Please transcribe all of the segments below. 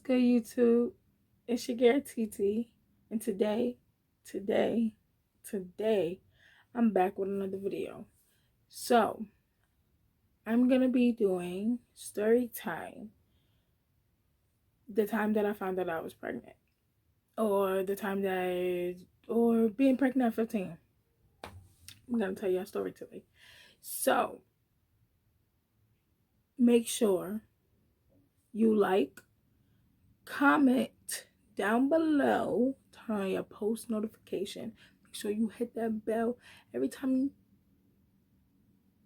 good, YouTube? It's your girl TT, and today, I'm back with another video. So, I'm gonna be doing story time. The time that I found out I was pregnant, or or being pregnant at 15. I'm gonna tell you a story today. So, make sure you like, comment down below, turn on your post notification. Make sure you hit that bell every time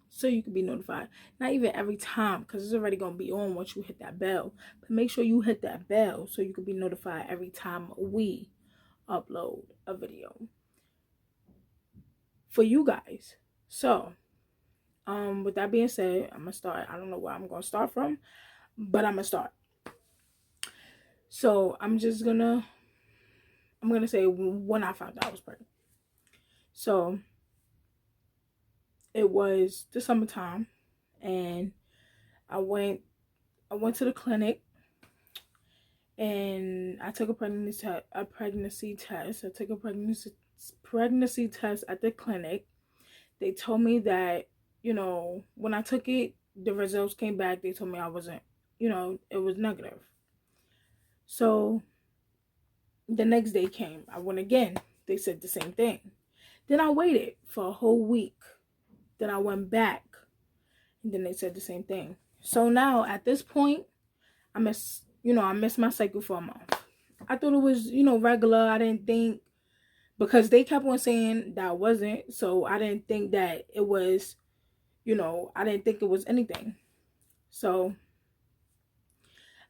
so you can be notified. Not even every time, because it's already going to be on once you hit that bell. But make sure you hit that bell so you can be notified every time we upload a video for you guys. So, with that being said, I'm going to start. I don't know where I'm going to start from, but I'm going to start. So, I'm going to say when I found out I was pregnant. So, it was the summertime, and I went to the clinic, and I took a pregnancy test. I took a pregnancy test at the clinic. They told me that, when I took it, the results came back. They told me I wasn't, it was negative. So the next day came. I went again. They said the same thing. Then I waited for a whole week. Then I went back, and then they said the same thing. So now at this point, I missed my cycle for a month. I thought it was, regular. I didn't think, because they kept on saying that I wasn't. So I didn't think that it was, I didn't think it was anything. So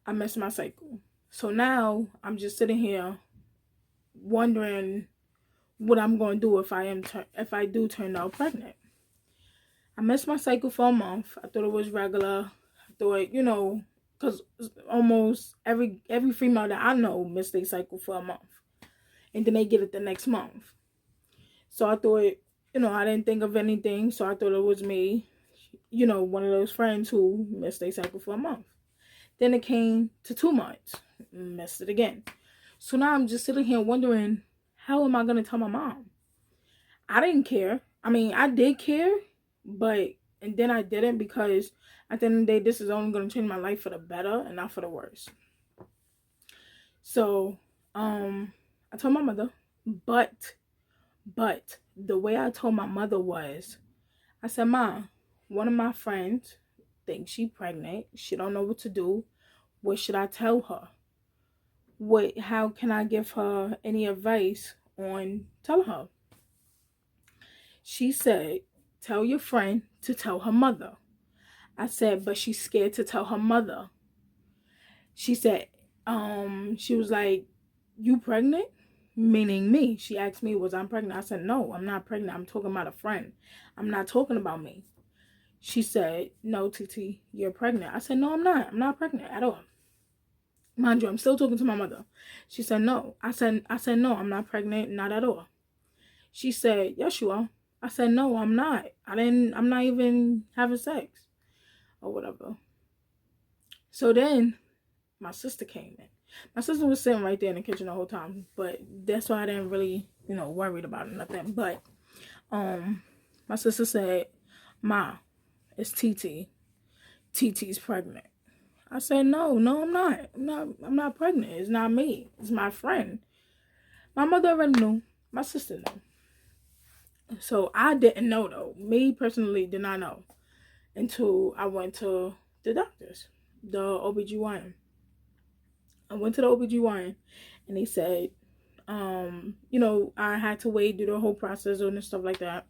I missed my cycle. So now I'm just sitting here wondering what I'm going to do if I do turn out pregnant. I missed my cycle for a month. I thought it was regular. I thought, because almost every female that I know missed their cycle for a month, and then they get it the next month. So I thought, I didn't think of anything. So I thought it was me, one of those friends who missed their cycle for a month. Then it came to 2 months, missed it again. So now I'm just sitting here wondering, how am I going to tell my mom? I didn't care. I mean, I did care, and then I didn't, because at the end of the day, this is only going to change my life for the better and not for the worse. So, I told my mother, but the way I told my mother was, I said, "Ma, one of my friends thinks she's pregnant. She don't know what to do. What should I tell her? How can I give her any advice on telling her?" She said, "Tell your friend to tell her mother." I said, "But she's scared to tell her mother." She said, she was like, "You pregnant?" Meaning me. She asked me, was I pregnant? I said, "No, I'm not pregnant. I'm talking about a friend. I'm not talking about me." She said, "No, TT, you're pregnant." I said, "No, I'm not. I'm not pregnant at all." Mind you, I'm still talking to my mother. She said, "No." I said, "No, I'm not pregnant. Not at all." She said, "Yes, you are." I said, "No, I'm not. I'm not even having sex." Or whatever. So then my sister came in. My sister was sitting right there in the kitchen the whole time, but that's why I didn't really, worried about it, nothing. But my sister said, "Ma, it's TT. TT's pregnant." I said, "No, I'm not. I'm not pregnant. It's not me. It's my friend." My mother already knew. My sister knew. So I didn't know, though. Me personally did not know until I went to the doctors, the OBGYN. I went to the OBGYN, and they said, I had to wait, do the whole process and stuff like that.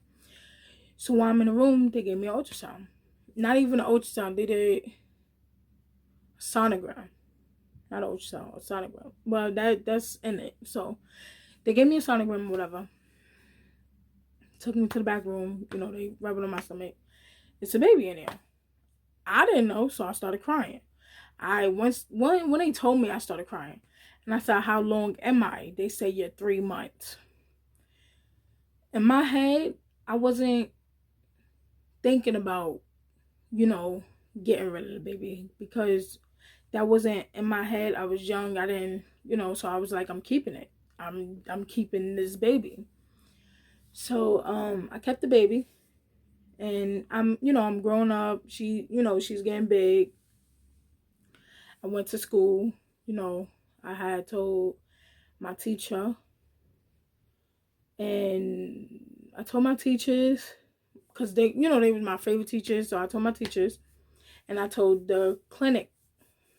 So while I'm in the room, they gave me an ultrasound. Not even an ultrasound. They did a sonogram. Not an ultrasound, a sonogram. Well, that's in it. So they gave me a sonogram or whatever. Took me to the back room. They rubbing on my stomach. It's a baby in there. I didn't know, so I started crying. When they told me, I started crying. And I said, "How long am I?" They said, "You're 3 months." In my head, I wasn't thinking about, getting rid of the baby, because that wasn't in my head. I was young. I didn't, so I was like, I'm keeping it. I'm keeping this baby. So I kept the baby, and I'm grown up. She's getting big. I went to school. You know, I had told my teacher, and I told my teachers because they were my favorite teachers. So I told my teachers, and I told the clinic,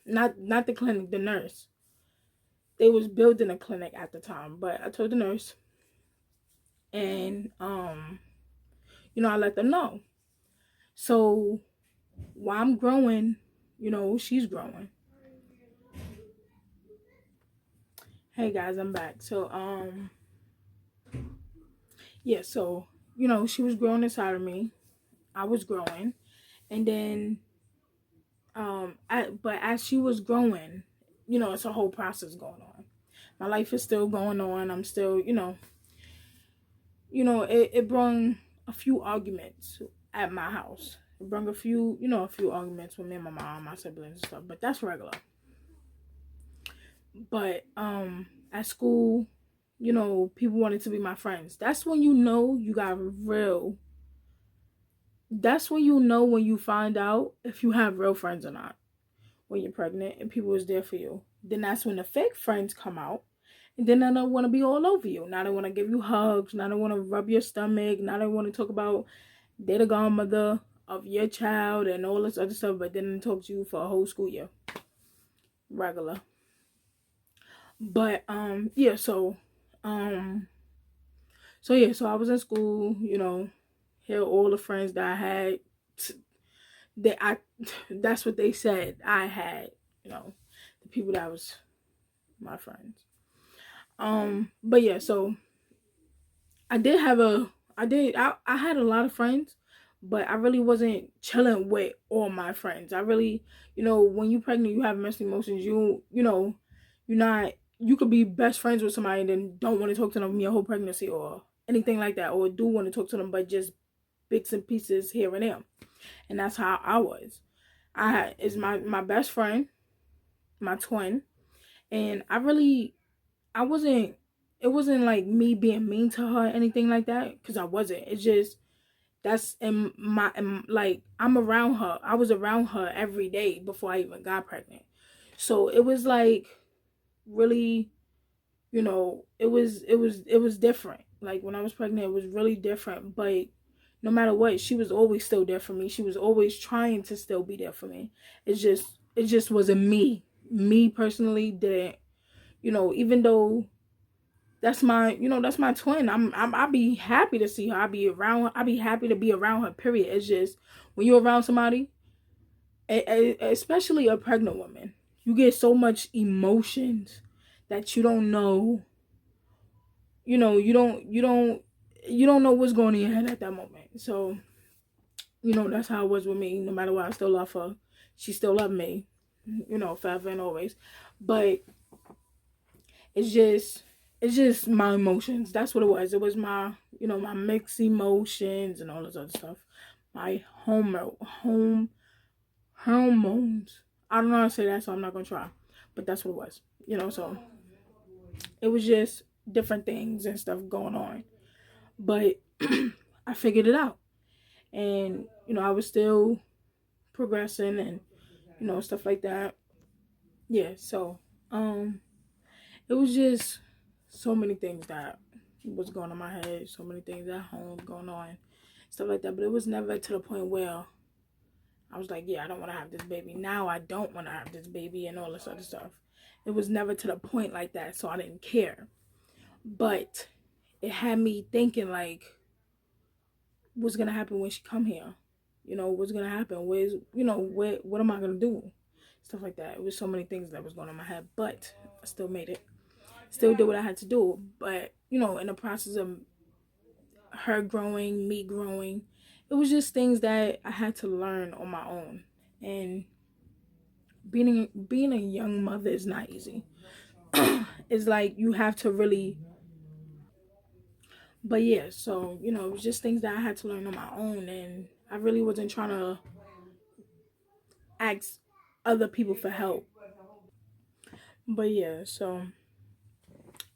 not the clinic, the nurse. They was building a clinic at the time, but I told the nurse, and I let them know. So while I'm growing, she's growing. Hey guys, I'm back. So yeah, so she was growing inside of me. I was growing, and then but as she was growing, it's a whole process going on. My life is still going on. I'm still, it brought a few arguments at my house. It brought a few arguments with me and my mom, my siblings and stuff, but that's regular. But at school, people wanted to be my friends. That's when you got real. That's when when you find out if you have real friends or not. When you're pregnant and people is there for you. Then that's when the fake friends come out. And then they don't want to be all over you. Now they want to give you hugs. Now they want to rub your stomach. Now they want to talk about they're the godmother of your child and all this other stuff. But then they talk to you for a whole school year. Regular. But yeah, so so I was in school, here all the friends that I had that I that's what they said I had, the people that was my friends. But yeah, so I did have I had a lot of friends, but I really wasn't chilling with all my friends. I really, when you pregnant, you have mixed emotions. You're not, you could be best friends with somebody and then don't want to talk to them your whole pregnancy or anything like that, or do want to talk to them, but just bits and pieces here and there. And that's how I was. Is my best friend, my twin, and I wasn't. It wasn't like me being mean to her or anything like that, because I wasn't. It's just that's like I'm around her. I was around her every day before I even got pregnant. So it was like really, it was different. Like when I was pregnant, it was really different. But no matter what, she was always still there for me. She was always trying to still be there for me. It just wasn't me. Me personally didn't, even though that's my twin. I'll be happy to see her. I'll be around her. I'll be happy to be around her, period. It's just when you're around somebody, especially a pregnant woman, you get so much emotions that you don't know. You don't know what's going on in your head at that moment. So, that's how it was with me. No matter what, I still love her. She still loved me, forever and always. But it's just my emotions. That's what it was. It was my, my mixed emotions and all this other stuff. My home hormones. I don't know how to say that, so I'm not gonna try. But that's what it was. So it was just different things and stuff going on. But I figured it out. And, I was still progressing and, stuff like that. Yeah, so it was just so many things that was going on in my head, so many things at home going on, stuff like that. But it was never to the point where I was like, yeah, I don't want to have this baby. Now I don't want to have this baby and all this other stuff. It was never to the point like that, so I didn't care. But it had me thinking like, what's gonna happen when she come here? What's gonna happen? What am I gonna do? Stuff like that. It was so many things that was going on in my head, but I still made it. Still did what I had to do. But, in the process of her growing, me growing, it was just things that I had to learn on my own. And being a young mother is not easy. It's like you have to really, but yeah, so it was just things that I had to learn on my own, and I really wasn't trying to ask other people for help. But yeah, so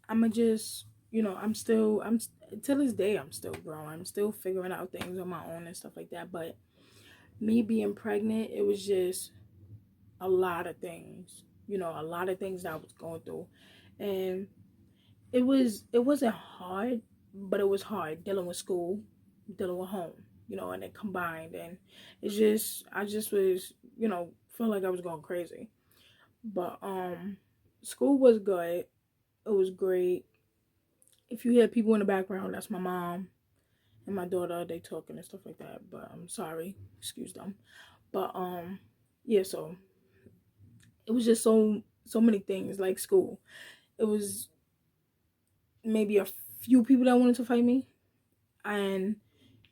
I'ma just, I'm till this day I'm still growing. I'm still figuring out things on my own and stuff like that. But me being pregnant, it was just a lot of things. A lot of things that I was going through, and it wasn't hard, but it was hard dealing with school, dealing with home, and it combined, and it's just I just was, felt like I was going crazy. But school was good. It was great. If you hear people in the background, that's my mom and my daughter. They talking and stuff like that. But I'm sorry, excuse them. But yeah. So it was just so many things like school. It was maybe a few people that wanted to fight me, and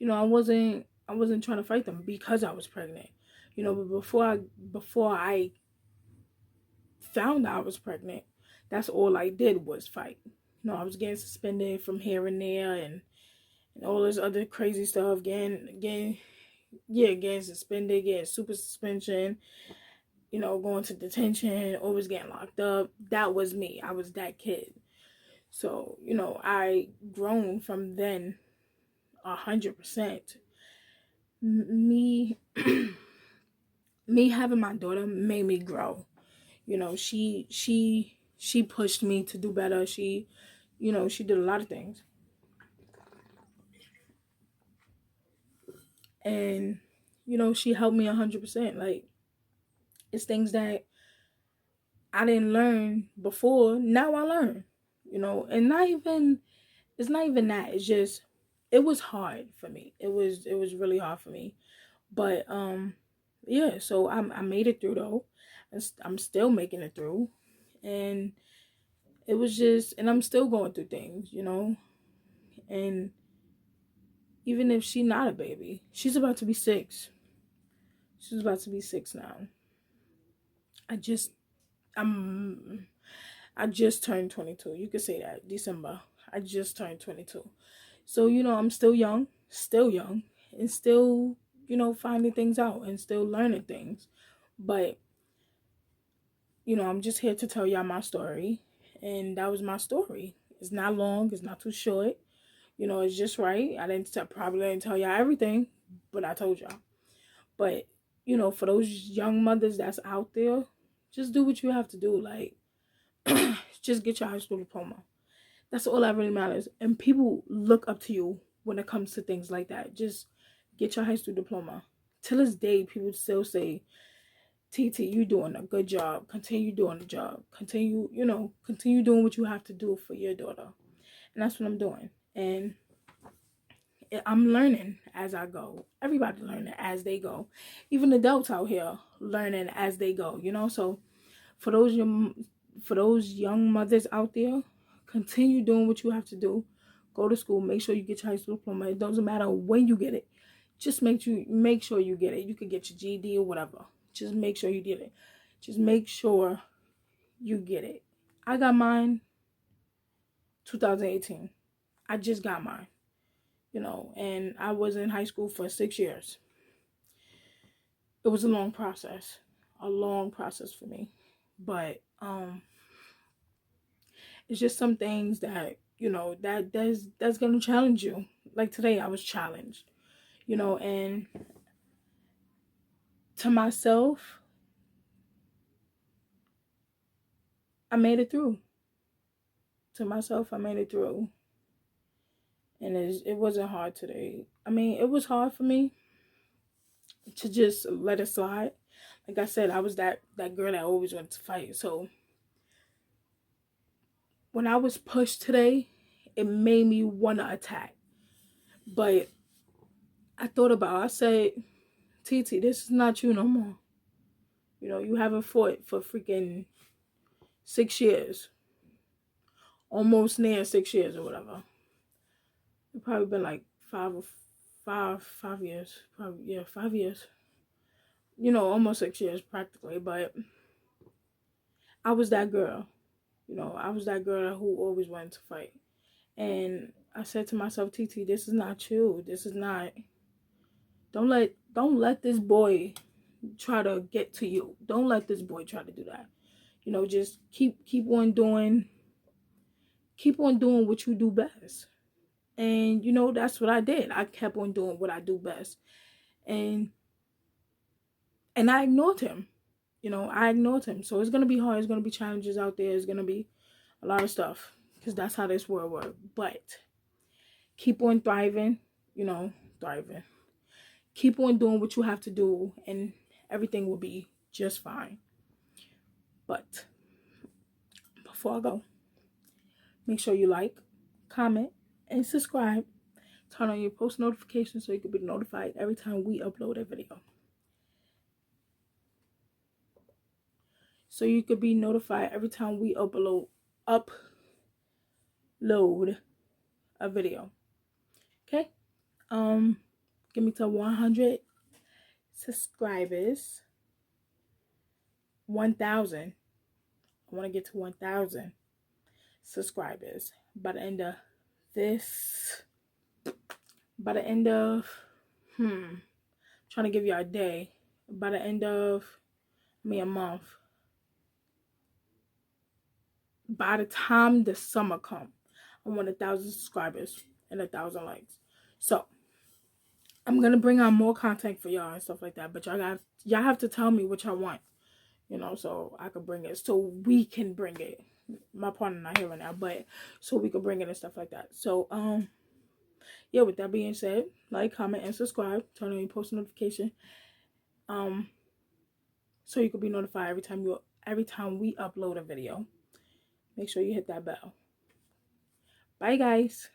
I wasn't trying to fight them because I was pregnant. But before I found out I was pregnant, that's all I did was fight. I was getting suspended from here and there, and all this other crazy stuff. Getting suspended, getting super suspension. Going to detention, always getting locked up. That was me. I was that kid. So I grown from then 100%. Me, me having my daughter made me grow. She pushed me to do better. She did a lot of things, and she helped me 100%. Like, it's things that I didn't learn before. Now I learn. And not even it's not even that. It's just it was hard for me. It was really hard for me. But yeah. So I made it through though. I'm still making it through, and it was just, and I'm still going through things. And even if she's not a baby, she's about to be 6. She's about to be 6 now. I just I'm I just turned 22. You could say that. December. I just turned 22. So, I'm still young, and still, finding things out and still learning things. But, I'm just here to tell y'all my story. And that was my story. It's not long, it's not too short. It's just right. Probably didn't tell y'all everything, but I told y'all. But, for those young mothers that's out there, just do what you have to do. Like, just get your high school diploma. That's all that really matters. And people look up to you when it comes to things like that. Just get your high school diploma. Till this day, people still say, TT, you doing a good job. Continue doing the job. Continue doing what you have to do for your daughter. And that's what I'm doing. And I'm learning as I go. Everybody learning as they go. Even adults out here learning as they go. So for those young mothers out there, continue doing what you have to do. Go to school. Make sure you get your high school diploma. It doesn't matter when you get it. Just make sure you get it. You could get your GED or whatever. Just make sure you get it. Just make sure you get it. I got mine 2018. I just got mine. And I was in high school for 6 years. It was a long process. A long process for me. But it's just some things that that's gonna challenge you. Like today I was challenged, and to myself, I made it through. To myself, I made it through. And it wasn't hard today. I mean, it was hard for me to just let it slide. Like I said, I was that girl that always wanted to fight. So when I was pushed today, it made me want to attack. But I said, TT, this is not you no more. You haven't fought for freaking 6 years. Almost near 6 years or whatever. It probably been like 5 years. Probably, yeah, 5 years. Almost 6 years practically. But I was that girl. I was that girl who always wanted to fight. And I said to myself, TT, this is not you. This is not. Don't let this boy try to get to you. Don't let this boy try to do that. You know, just keep on doing what you do best. And you know, that's what I did. I kept on doing what I do best. And I ignored him. You know, I ignored him. So it's gonna be hard. It's gonna be challenges out there. It's gonna be a lot of stuff. Because that's how this world works. But keep on thriving, you know, thriving. Keep on doing what you have to do and everything will be just fine. But before I go, make sure you like, comment, and subscribe. Turn on your post notifications so you can be notified every time we upload a video. So you could be notified every time we upload a video. Okay? Give me to 100 subscribers. 1,000. I want to get to 1,000 subscribers by the end of this. By the end of, trying to give you a day. By the end of, a month. By the time the summer come, I want 1,000 subscribers and 1,000 likes. So I'm gonna bring on more content for y'all and stuff like that. But y'all have to tell me what y'all want, you know, so I can bring it. So we can bring it. My partner not here right now, but so we can bring it and stuff like that. So yeah, with that being said, like, comment, and subscribe. Turn on your post notification. So you can be notified every time we upload a video. Make sure you hit that bell. Bye, guys.